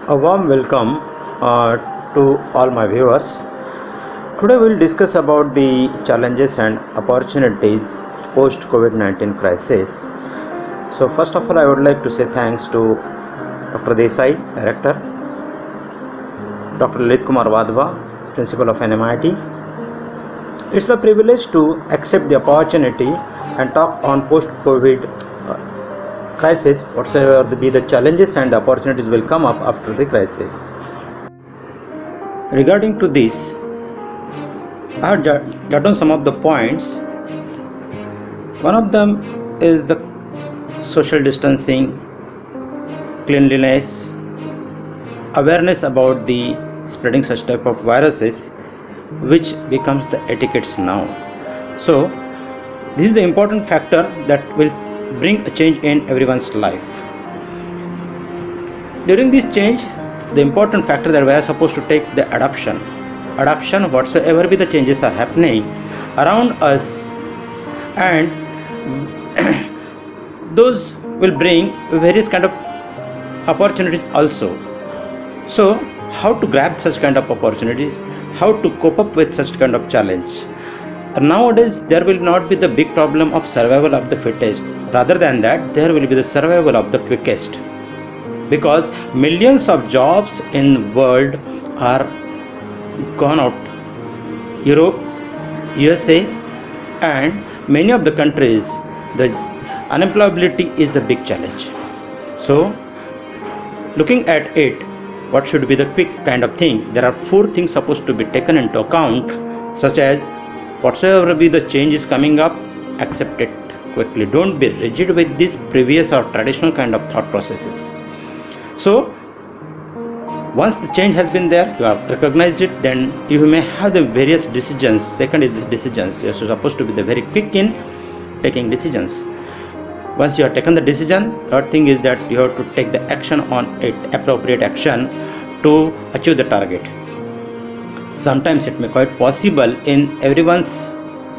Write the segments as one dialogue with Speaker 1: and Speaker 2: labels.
Speaker 1: A warm welcome to all my viewers. Today we'll discuss about the challenges and opportunities post COVID-19 crisis. So first of all, I would like to say thanks to Dr. Desai, Director, Dr. Lalit Kumar Wadhwa, Principal of NMIT. It's my privilege to accept the opportunity and talk on post-COVID crisis, whatsoever be the challenges and the opportunities will come up after the crisis. Regarding to this, I have jotted down some of the points. One of them is the social distancing, cleanliness, awareness about the spreading such type of viruses, which becomes the etiquettes now. So this is the important factor that will bring a change in everyone's life. During this change, the important factor that we are supposed to take the adoption whatsoever be the changes are happening around us, and those will bring various kind of opportunities also. So how to grab such kind of opportunities, how to cope up with such kind of challenge. Nowadays there will not be the big problem of survival of the fittest, rather than that there will be the survival of the quickest, because millions of jobs in world are gone out. Europe, USA and many of the countries, the unemployability is the big challenge. So looking at it, what should be the quick kind of thing? There are 4 things supposed to be taken into account, such as whatsoever be the change is coming up, accept it quickly. Don't be rigid with this previous or traditional kind of thought processes. So once the change has been there, you have recognized it, then you may have the various decisions. Second is the decisions. You are supposed to be the very quick in taking decisions. Once you have taken the decision, third thing is that you have to take the action on it, appropriate action to achieve the target. Sometimes it may quite possible in everyone's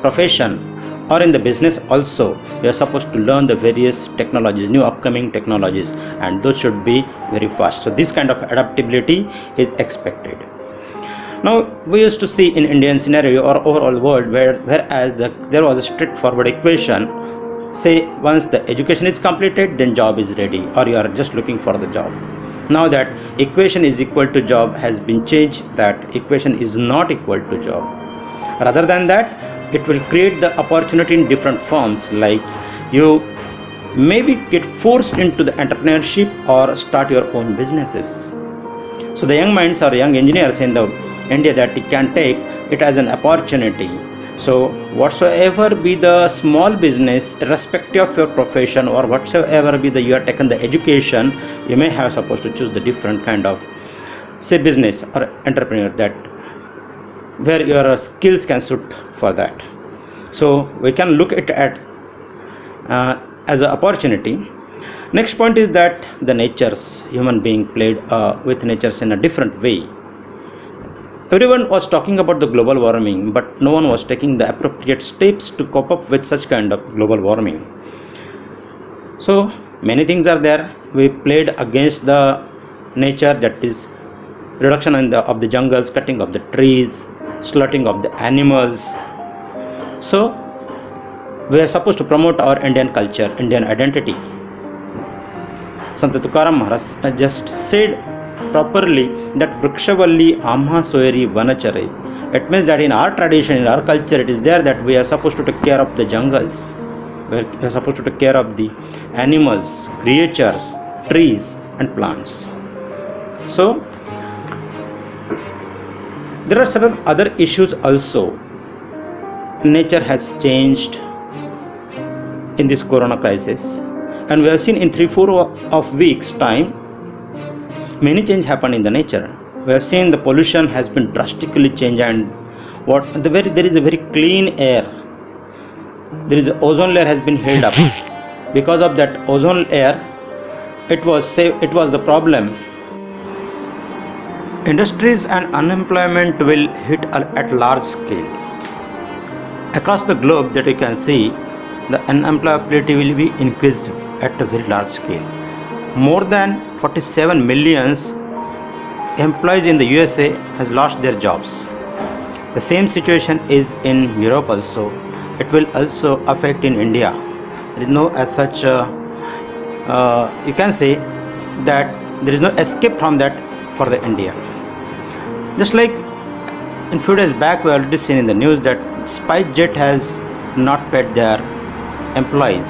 Speaker 1: profession or in the business also, you are supposed to learn the various technologies, new upcoming technologies, and those should be very fast. So this kind of adaptability is expected. Now we used to see in Indian scenario or overall world whereas there was a straightforward equation, say once the education is completed, then job is ready, or you are just looking for the job. Now that equation is equal to job has been changed, that equation is not equal to job. Rather than that, it will create the opportunity in different forms, like you maybe get forced into the entrepreneurship or start your own businesses. So the young minds or young engineers in the India, that it can take it as an opportunity. So whatsoever be the small business, irrespective of your profession, or whatsoever be the you are taken the education, you may have supposed to choose the different kind of, say, business or entrepreneur, that where your skills can suit for that. So we can look at as an opportunity. Next point is that the natures, human being played with natures in a different way. Everyone was talking about the global warming, but no one was taking the appropriate steps to cope up with such kind of global warming. So many things are there. We played against the nature, that is reduction of the jungles, cutting of the trees, slaughtering of the animals. So we are supposed to promote our Indian culture, Indian identity. Sant Tukaram Maharaj just said properly that Vrikshavalli Amma Soyari Vanachare. It means that in our tradition, in our culture, it is there that we are supposed to take care of the jungles, we are supposed to take care of the animals, creatures, trees and plants. So there are several other issues also. Nature has changed in this corona crisis, and we have seen in 3-4 of weeks time many change happened in the nature. We have seen the pollution has been drastically changed, and there is a very clean air. There is ozone layer has been held up. Because of that ozone layer, it was the problem. Industries and unemployment will hit at large scale. Across the globe that you can see, the unemployability will be increased at a very large scale. More than 47 millions employees in the USA has lost their jobs. The same situation is in Europe also. It will also affect in India. There is no as such. You can say that there is no escape from that for the India. Just like in few days back, we already seen in the news that SpiceJet has not paid their employees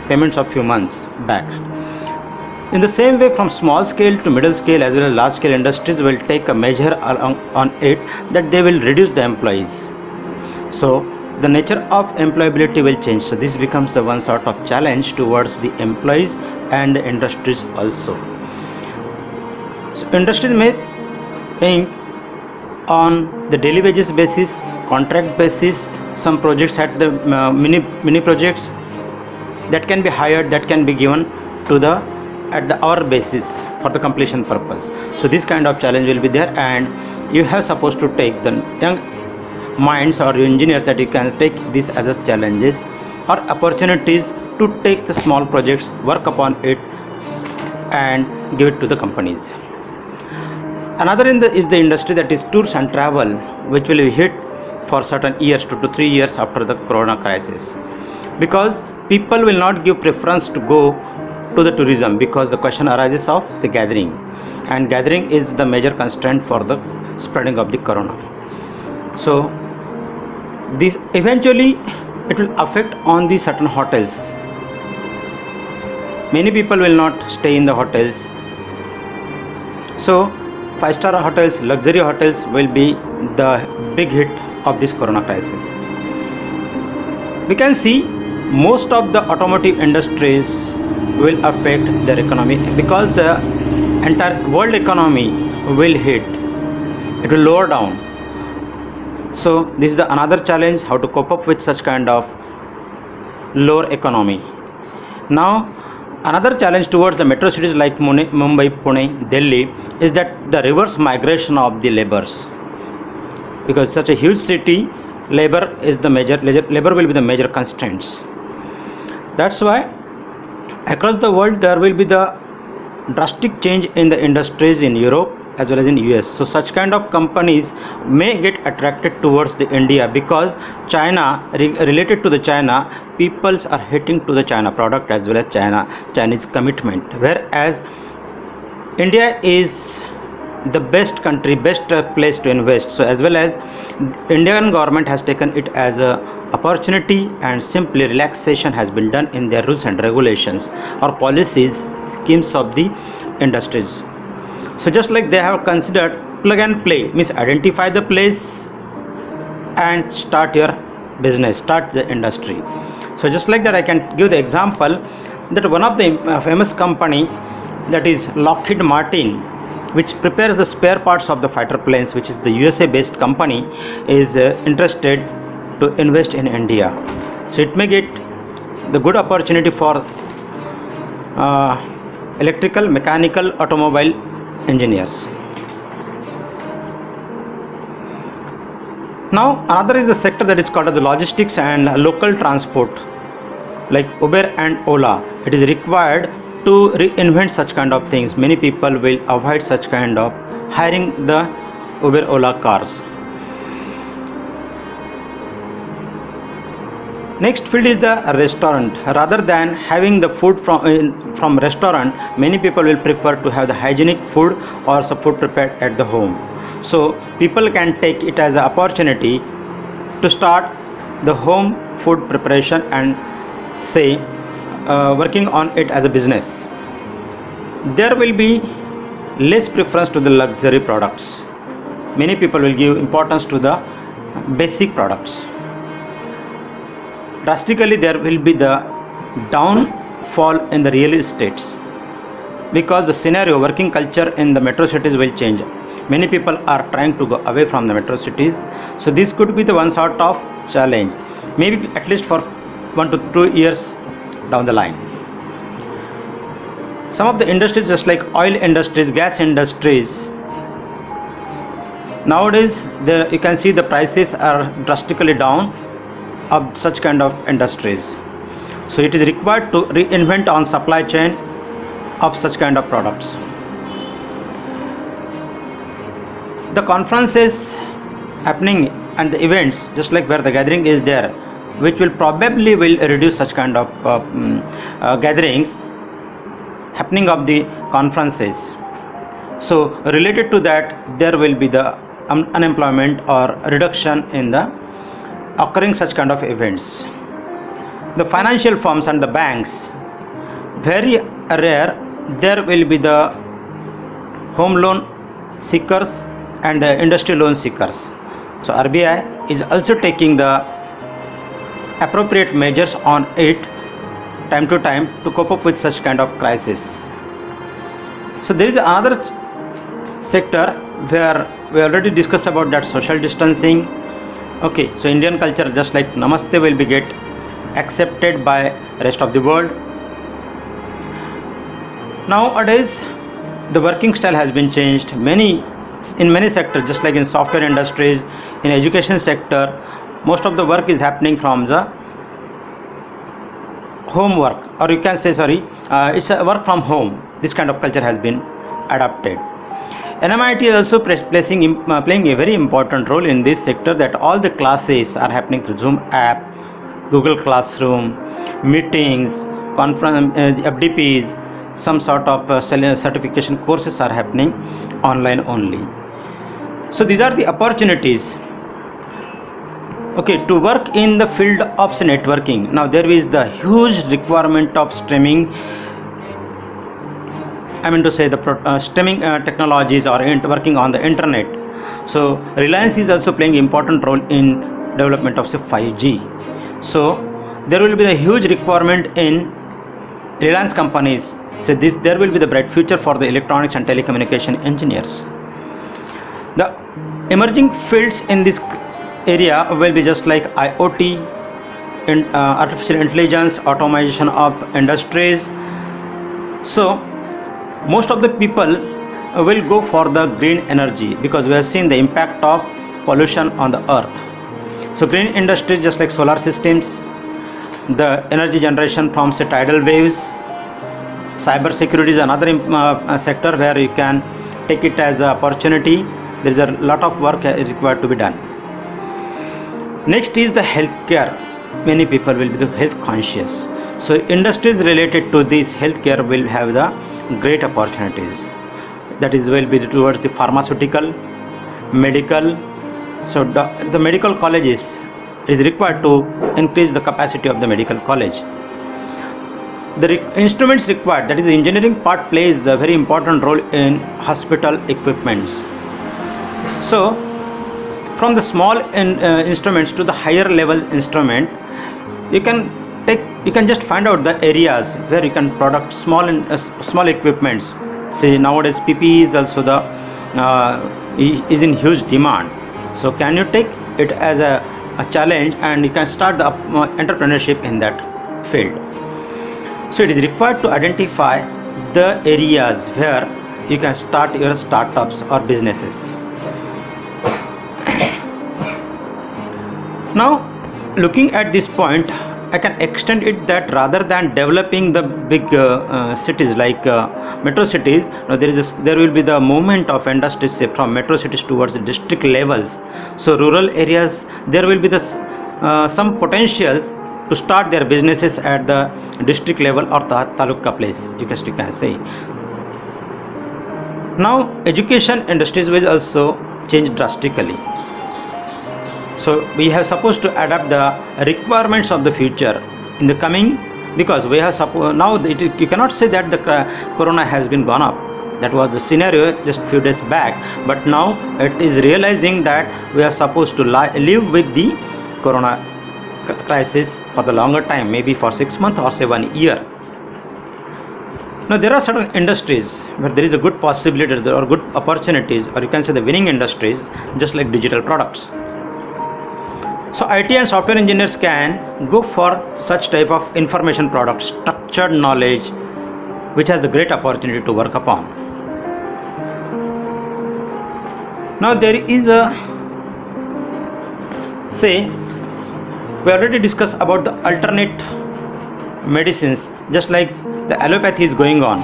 Speaker 1: payments of few months back. In the same way, from small scale to middle scale as well as large scale industries will take a measure on it that they will reduce the employees. So the nature of employability will change. So this becomes the one sort of challenge towards the employees and the industries also. So industries may think on the daily wages basis, contract basis, some projects at the mini projects that can be hired, that can be given to the at the hour basis for the completion purpose. So this kind of challenge will be there, and you have supposed to take the young minds or engineers that you can take this as a challenges or opportunities to take the small projects, work upon it and give it to the companies. Another is the industry that is tours and travel, which will be hit for certain years, 2 to 3 years after the corona crisis, because people will not give preference to go to the tourism because the question arises of say gathering, and gathering is the major constraint for the spreading of the corona. So this eventually it will affect on the certain hotels. Many people will not stay in the hotels. So 5-star hotels, luxury hotels will be the big hit of this corona crisis. We can see most of the automotive industries will affect their economy because the entire world economy will hit. It will lower down. So this is the another challenge, how to cope up with such kind of lower economy. Now another challenge towards the metro cities like Mumbai, Pune, Delhi is that the reverse migration of the laborers, because such a huge city, labor will be the major constraints. That's why across the world there will be the drastic change in the industries in Europe as well as in US. So such kind of companies may get attracted towards the India because China, related to the China, peoples are hitting to the China product as well as Chinese commitment, whereas India is the best country, best place to invest. So as well as Indian government has taken it as a opportunity, and simply relaxation has been done in their rules and regulations or policies, schemes of the industries. So just like they have considered plug and play, means identify the place and start your business, start the industry. So just like that, I can give the example that one of the famous company, that is Lockheed Martin, which prepares the spare parts of the fighter planes, which is the USA based company, is interested to invest in India. So it may get the good opportunity for electrical, mechanical, automobile engineers. Now another is the sector that is called as the logistics and local transport, like Uber and Ola. It is required to reinvent such kind of things. Many people will avoid such kind of hiring the Uber Ola cars. Next field is the restaurant. Rather than having the food from restaurant, many people will prefer to have the hygienic food or some food prepared at the home. So people can take it as an opportunity to start the home food preparation and say working on it as a business. There will be less preference to the luxury products. Many people will give importance to the basic products. Drastically there will be the downfall in the real estates because the scenario, working culture in the metro cities will change. Many people are trying to go away from the metro cities. So this could be the one sort of challenge, maybe at least for 1 to 2 years down the line. Some of the industries, just like oil industries, gas industries, nowadays you can see the prices are drastically down of such kind of industries. So it is required to reinvent on supply chain of such kind of products. The conferences happening and the events, just like where the gathering is there, which will probably will reduce such kind of gatherings happening of the conferences. So related to that, there will be the unemployment or reduction in the occurring such kind of events. The financial firms and the banks, very rare, there will be the home loan seekers and the industry loan seekers. So RBI is also taking the appropriate measures on it time to time to cope up with such kind of crisis. So there is another sector where we already discussed about that, social distancing. Okay, so Indian culture, just like Namaste, will be get accepted by rest of the world. Nowadays the working style has been changed in many sectors, just like in software industries, in education sector, most of the work is happening from the home work, or you can say it's a work from home. This kind of culture has been adopted. NMIT is also playing a very important role in this sector, that all the classes are happening through Zoom app, Google Classroom, meetings, conference, FDPs, some sort of certification courses are happening online only. So these are the opportunities, okay, to work in the field of networking. Now there is the huge requirement of streaming, I mean to say the streaming technologies or working on the internet. So Reliance is also playing important role in development of 5G. So there will be a huge requirement in Reliance companies. So there will be the bright future for the electronics and telecommunication engineers. The emerging fields in this area will be just like IoT, artificial intelligence, automation of industries. So most of the people will go for the green energy, because we have seen the impact of pollution on the earth. So green industries, just like solar systems, the energy generation from say tidal waves. Cyber security is another sector where you can take it as an opportunity. There is a lot of work required to be done. Next is the healthcare. Many people will be the health conscious. So industries related to this healthcare will have the great opportunities. That is will be towards the pharmaceutical, medical. So the medical colleges is required to increase the capacity of the medical college. The instruments required, that is the engineering part, plays a very important role in hospital equipments. So from the small instruments to the higher level instrument, you can just find out the areas where you can product small equipments. Say nowadays PPE is also is in huge demand. So can you take it as a challenge, and you can start the entrepreneurship in that field. So it is required to identify the areas where you can start your startups or businesses. Now looking at this point, I can extend it that rather than developing the big cities like metro cities, now there will be the movement of industries, say, from metro cities towards the district levels. So rural areas, there will be some potential to start their businesses at the district level or the taluka place, you can say. Now education industries will also change drastically. So we have supposed to adapt the requirements of the future in the coming, because we have now you cannot say that the corona has been gone up. That was the scenario just few days back, but now it is realizing that we are supposed to live with the corona crisis for the longer time, maybe for 6 months or say 1 year. Now there are certain industries where there is a good possibility or good opportunities, or you can say the winning industries, just like digital products. So IT and software engineers can go for such type of information products, structured knowledge, which has the great opportunity to work upon. Now there is we already discussed about the alternate medicines, just like the allopathy is going on,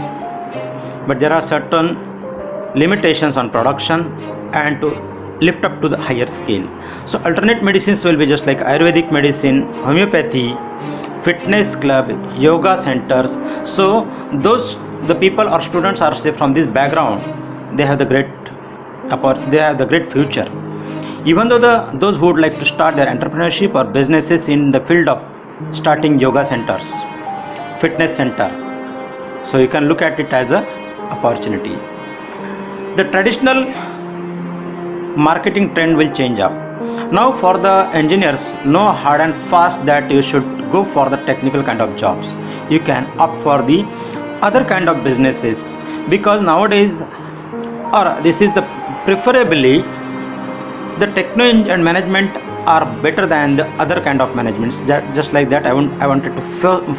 Speaker 1: but there are certain limitations on production and to lift up to the higher scale. So alternate medicines will be just like Ayurvedic medicine, homeopathy, fitness club, yoga centers. So those the people or students are say from this background, they have the great future. Even though those who would like to start their entrepreneurship or businesses in the field of starting yoga centers, fitness center, so you can look at it as a opportunity. The traditional marketing trend will change up. Now for the engineers, no hard and fast that you should go for the technical kind of jobs. You can opt for the other kind of businesses, because nowadays, or this is the preferably, the techno and management are better than the other kind of managements. That just like that I wanted to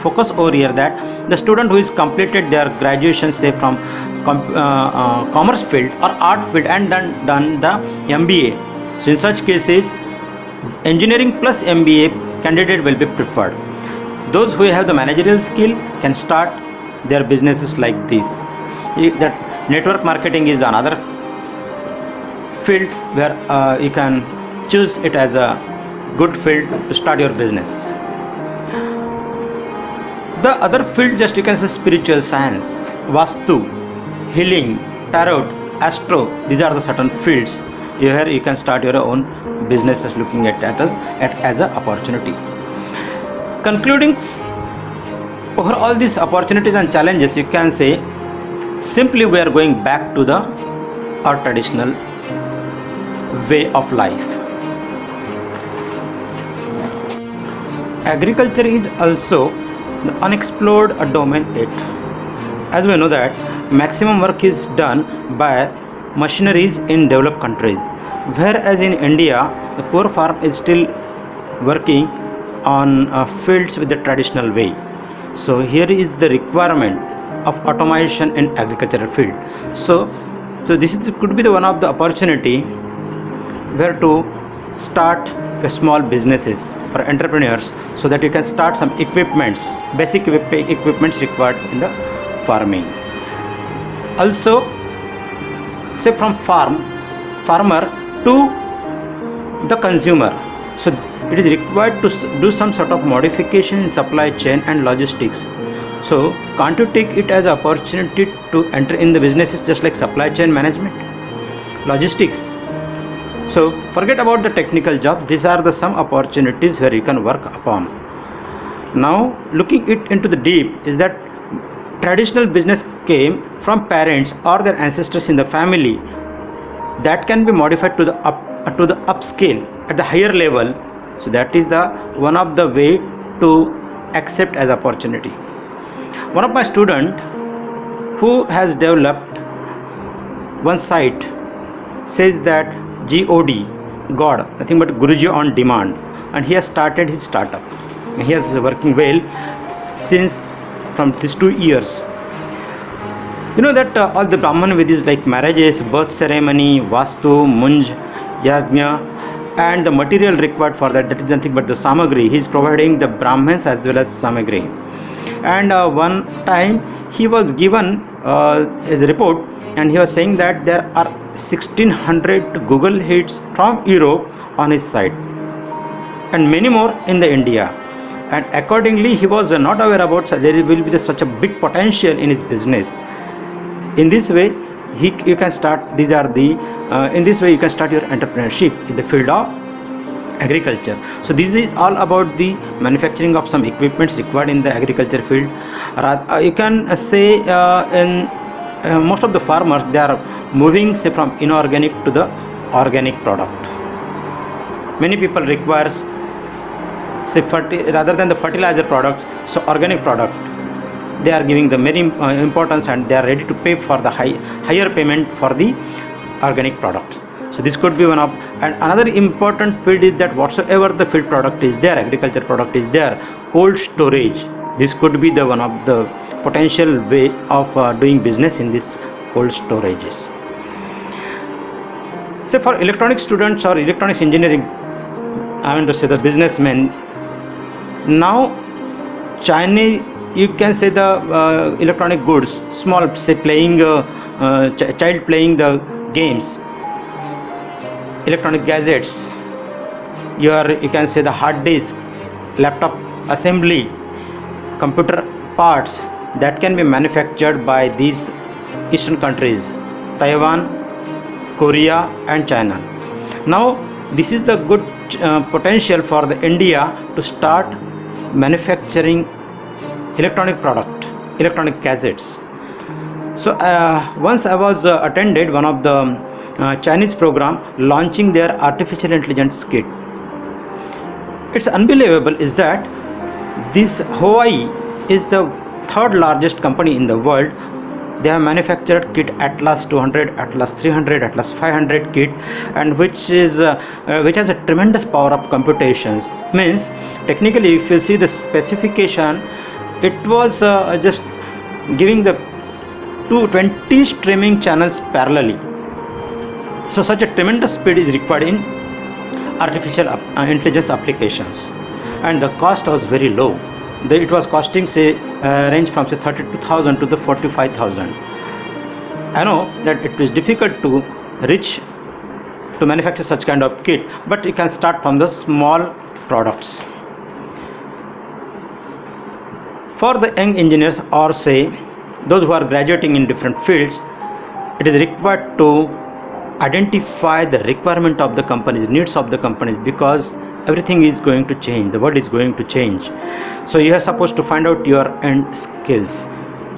Speaker 1: focus over here that the student who is completed their graduation say from commerce field or art field and done the MBA. So in such cases, engineering plus MBA candidate will be preferred. Those who have the managerial skill can start their businesses like this. That network marketing is another field where you can choose it as a good field to start your business. The other field, just you can say spiritual science, Vastu, healing, tarot, astro, these are the certain fields. Here you can start your own businesses looking at that as an opportunity. Concluding over all these opportunities and challenges, you can say simply we are going back to our traditional way of life. Agriculture is also the unexplored domain 8. As we know that maximum work is done by machineries in developed countries, whereas in India the poor farm is still working on fields with the traditional way. So here is the requirement of automation in agricultural field. So this could be the one of the opportunity where to start a small businesses for entrepreneurs, so that you can start some basic equipments required in the farming. Also, say from farmer to the consumer, so it is required to do some sort of modification in supply chain and logistics. So can't you take it as an opportunity to enter in the businesses just like supply chain management, logistics? So forget about the technical job. These are the some opportunities where you can work upon. Now looking it into the deep is that traditional business came from parents or their ancestors in the family, that can be modified to the upscale at the higher level. So that is the one of the way to accept as opportunity. One of my student who has developed one site says that God, nothing but Guruji on demand, and he has started his startup. He is working well since from these 2 years. You know that all the Brahman Vidhis like marriages, birth ceremony, Vastu, Munj, Yajna, and the material required for that is nothing but the Samagri. He is providing the Brahmins as well as Samagri. And one time he was given his report, and he was saying that there are 1600 Google hits from Europe on his site and many more in the India, and accordingly he was not aware about there will be such a big potential in his business. In this way you can start, in this way you can start your entrepreneurship in the field of agriculture. So this is all about the manufacturing of some equipments required in the agriculture field. You can say in most of the farmers, they are moving say from inorganic to the organic product. Many people requires say rather than the fertilizer product, so organic product they are giving the very importance, and they are ready to pay for the higher payment for the organic product. So this could be one of, and another important field is that whatsoever the field product is there, agriculture product is there, cold storage, this could be the one of the potential way of doing business in this cold storages. Say for electronic students or electronics engineering, I want to say the businessmen, now Chinese, you can say the electronic goods, small say playing child playing the games, electronic gadgets, you can say the hard disk, laptop assembly, computer parts that can be manufactured by these Eastern countries, Taiwan, Korea and China. Now this is the good potential for the India to start manufacturing electronic product, electronic gadgets. So once I was attended one of the Chinese program launching their artificial intelligence kit. It's unbelievable is that this Huawei is the third largest company in the world. They have manufactured kit Atlas 200, Atlas 300, Atlas 500 kit, and which has a tremendous power of computations. Means technically, if you see the specification, it was just giving the 220 streaming channels parallelly. So such a tremendous speed is required in artificial intelligence applications, and the cost was very low. It was costing say range from say 32,000 to the 45,000. I know that it is difficult to reach to manufacture such kind of kit, but you can start from the small products. For the young engineers or say those who are graduating in different fields, it is required to identify the requirement of the companies, needs of the companies, because everything is going to change, the world is going to change. So you are supposed to find out your end skills,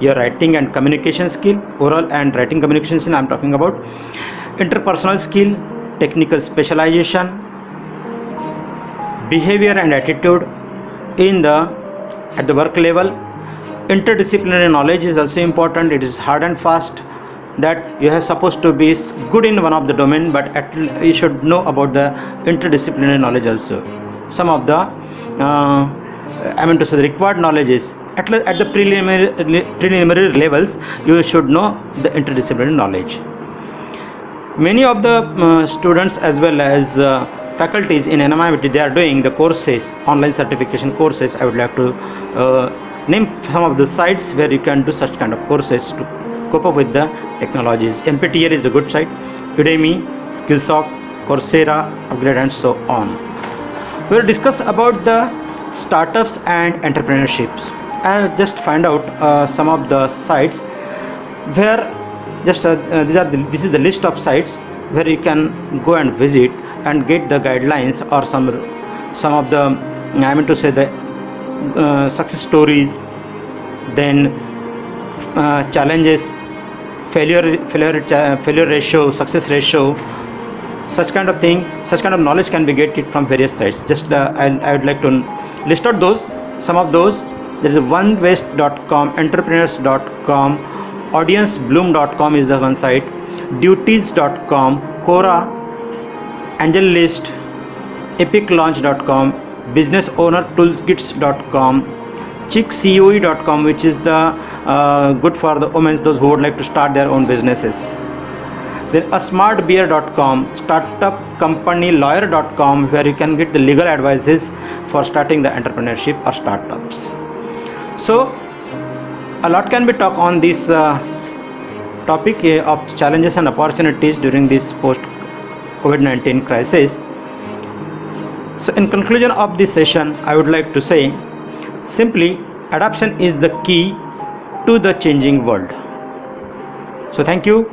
Speaker 1: your writing and communication skill, oral and writing communication skill. I am talking about interpersonal skill, technical specialization, behavior and attitude at the work level. Interdisciplinary knowledge is also important. It is hard and fast that you are supposed to be good in one of the domain, but you should know about the interdisciplinary knowledge also. Some of the the required knowledge is at the preliminary levels you should know the interdisciplinary knowledge. Many of the students as well as faculties in NMIT, they are doing the courses, online certification courses. I would like to name some of the sites where you can do such kind of courses to cope up with the technologies. NPTEL is a good site, Udemy, Skillsoft, Coursera, Upgrade and so on. We will discuss about the startups and entrepreneurships. I have just find out some of the sites where just this is the list of sites where you can go and visit and get the guidelines or some of the the success stories, then challenges, failure ratio, success ratio, such kind of thing, such kind of knowledge can be get it from various sites. Just I would like to list out those, some of those. There is onewest.com, entrepreneurs.com, audiencebloom.com is the one site, duties.com, Quora, AngelList, epiclaunch.com, businessownertoolkits.com, chickcoe.com, which is the good for the women, those who would like to start their own businesses. Then asmartbeer.com, startupcompanylawyer.com, where you can get the legal advices for starting the entrepreneurship or startups. So a lot can be talked on this topic of challenges and opportunities during this post COVID-19 crisis. So in conclusion of this session, I would like to say simply, adaptation is the key to the changing world. So thank you.